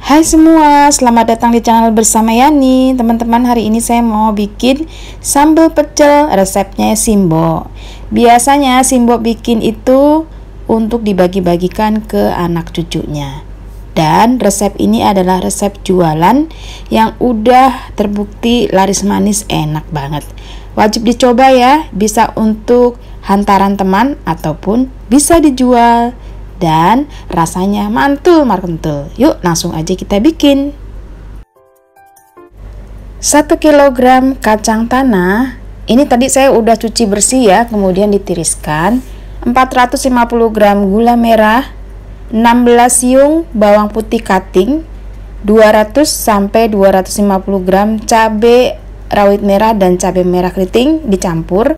Hai semua, selamat datang di channel bersama Yani. Teman-teman, hari ini saya mau bikin sambal pecel, resepnya Simbo. Biasanya Simbo bikin itu untuk dibagi-bagikan ke anak cucunya. Dan resep ini adalah resep jualan yang udah terbukti laris manis, enak banget. Wajib dicoba ya, bisa untuk hantaran teman ataupun bisa dijual. Dan rasanya mantul markentul. Yuk langsung aja kita bikin. 1 kg kacang tanah. Ini tadi saya udah cuci bersih ya, kemudian ditiriskan. 450 gram gula merah, 16 siung bawang putih cutting, 200 sampai 250 gram cabai rawit merah dan cabai merah keriting dicampur.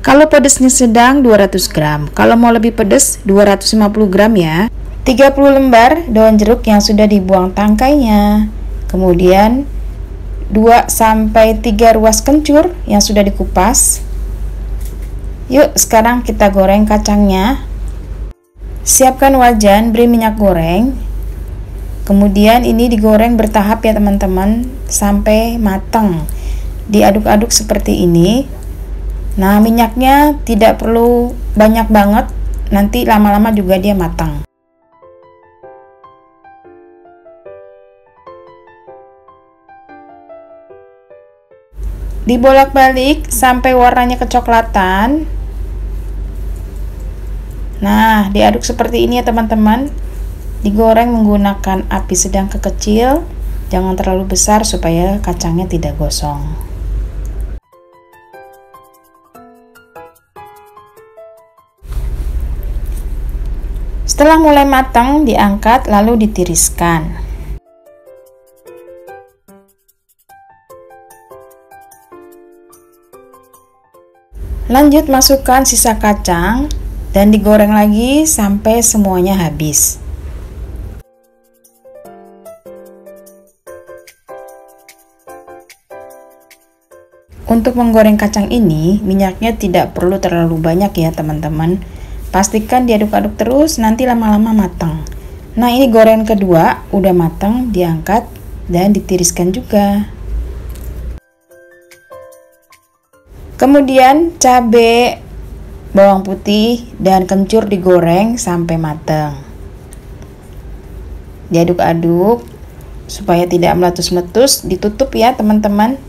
Kalau pedesnya sedang 200 gram, kalau mau lebih pedas 250 gram ya. 30 lembar daun jeruk yang sudah dibuang tangkainya. Kemudian 2 sampai 3 ruas kencur yang sudah dikupas. Yuk sekarang kita goreng kacangnya. Siapkan wajan, beri minyak goreng. Kemudian ini digoreng bertahap ya teman-teman sampai matang. Diaduk-aduk seperti ini. Nah, minyaknya tidak perlu banyak banget, nanti lama-lama juga dia matang. Dibolak-balik sampai warnanya kecoklatan. Nah, diaduk seperti ini ya teman-teman. Digoreng menggunakan api sedang ke kecil, jangan terlalu besar supaya kacangnya tidak gosong. Setelah mulai matang, diangkat lalu ditiriskan. Lanjut masukkan sisa kacang dan digoreng lagi sampai semuanya habis. Untuk menggoreng kacang ini, minyaknya tidak perlu terlalu banyak ya teman-teman. Pastikan diaduk-aduk terus, nanti lama-lama matang. Nah, ini goreng kedua udah matang, diangkat dan ditiriskan juga. Kemudian cabai, bawang putih dan kencur digoreng sampai matang. Diaduk-aduk supaya tidak meletus-meletus, ditutup ya teman-teman.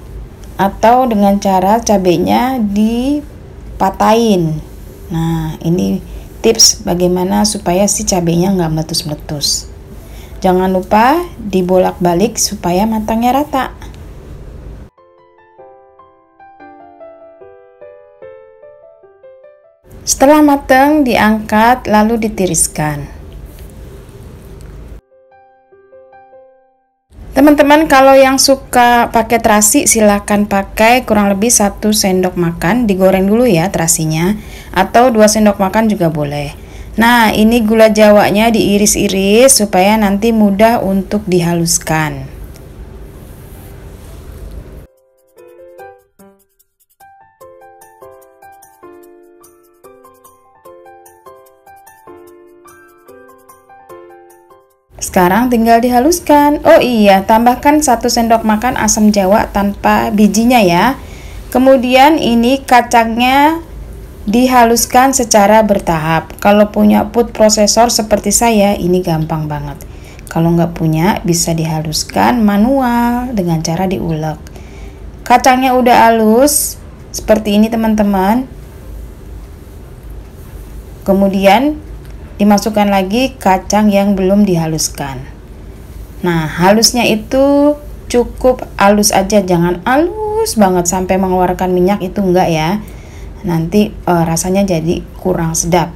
Atau dengan cara cabainya dipatahin. Nah, ini tips bagaimana supaya si cabenya nggak meletus-meletus. Jangan lupa dibolak-balik supaya matangnya rata. Setelah matang, diangkat lalu ditiriskan. Teman-teman, kalau yang suka pakai terasi silahkan pakai kurang lebih 1 sendok makan, digoreng dulu ya terasinya, atau 2 sendok makan juga boleh. Nah, ini gula jawanya diiris-iris supaya nanti mudah untuk dihaluskan. Sekarang tinggal dihaluskan. Oh iya, tambahkan 1 sendok makan asam jawa tanpa bijinya ya. Kemudian ini kacangnya dihaluskan secara bertahap. Kalau punya food processor seperti saya, ini gampang banget. Kalau nggak punya, bisa dihaluskan manual dengan cara diulek. Kacangnya udah halus seperti ini teman-teman. Kemudian dimasukkan lagi kacang yang belum dihaluskan. Nah, halusnya itu cukup halus aja, jangan halus banget sampai mengeluarkan minyak, itu enggak ya. Nanti rasanya jadi kurang sedap.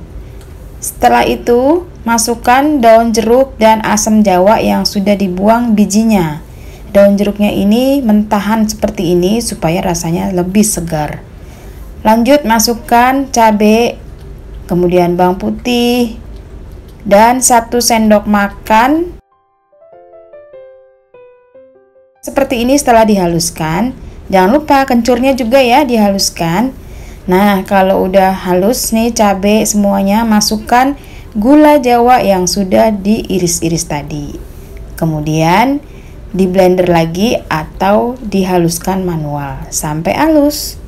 Setelah itu, masukkan daun jeruk dan asam jawa yang sudah dibuang bijinya. Daun jeruknya ini mentahan seperti ini supaya rasanya lebih segar. Lanjut masukkan cabai, kemudian bawang putih, dan 1 sendok makan seperti ini setelah dihaluskan. Jangan lupa kencurnya juga ya dihaluskan. Nah, kalau udah halus nih cabai semuanya, masukkan gula jawa yang sudah diiris-iris tadi. Kemudian di blender lagi atau dihaluskan manual sampai halus.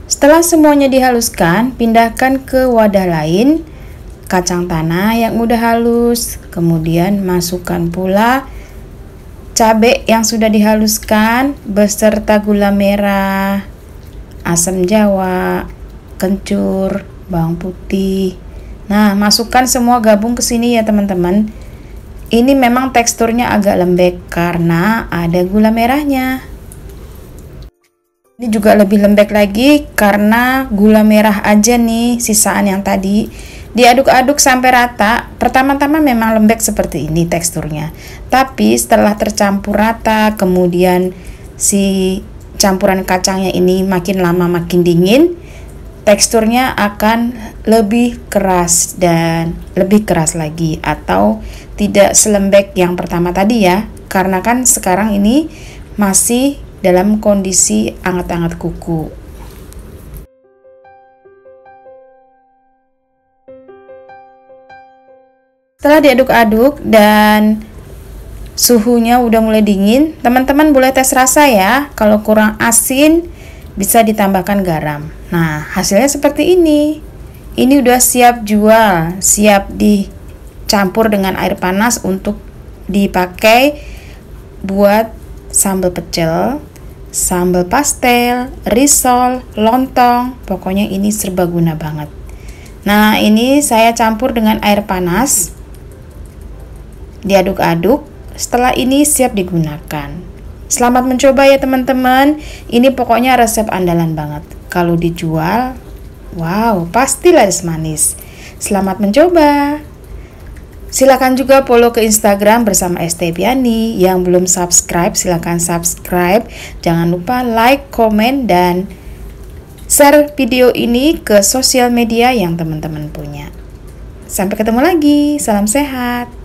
Setelah semuanya dihaluskan, pindahkan ke wadah lain kacang tanah yang udah halus. Kemudian masukkan pula cabai yang sudah dihaluskan beserta gula merah, asam jawa, kencur, bawang putih. Nah, masukkan semua gabung ke sini ya teman-teman. Ini memang teksturnya agak lembek karena ada gula merahnya. Ini juga lebih lembek lagi karena gula merah aja nih sisaan yang tadi. Diaduk-aduk sampai rata. Pertama-tama memang lembek seperti ini teksturnya. Tapi setelah tercampur rata, kemudian si campuran kacangnya ini makin lama makin dingin, teksturnya akan lebih keras dan lebih keras lagi, atau tidak selembek yang pertama tadi ya. Karena kan sekarang ini masih dalam kondisi hangat-hangat kuku. Setelah diaduk-aduk dan suhunya udah mulai dingin, teman-teman boleh tes rasa ya. Kalau kurang asin bisa ditambahkan garam. Nah, hasilnya seperti ini. Ini udah siap jual, siap dicampur dengan air panas untuk dipakai buat sambal pecel, sambal pastel, risol, lontong. Pokoknya ini serbaguna banget. Nah, ini saya campur dengan air panas. Diaduk-aduk, setelah ini siap digunakan. Selamat mencoba ya teman-teman. Ini pokoknya resep andalan banget. Kalau dijual, wow, pasti laris manis. Selamat mencoba. Silakan juga follow ke Instagram bersama Estepiani. Yang belum subscribe, silakan subscribe. Jangan lupa like, komen, dan share video ini ke sosial media yang teman-teman punya. Sampai ketemu lagi. Salam sehat.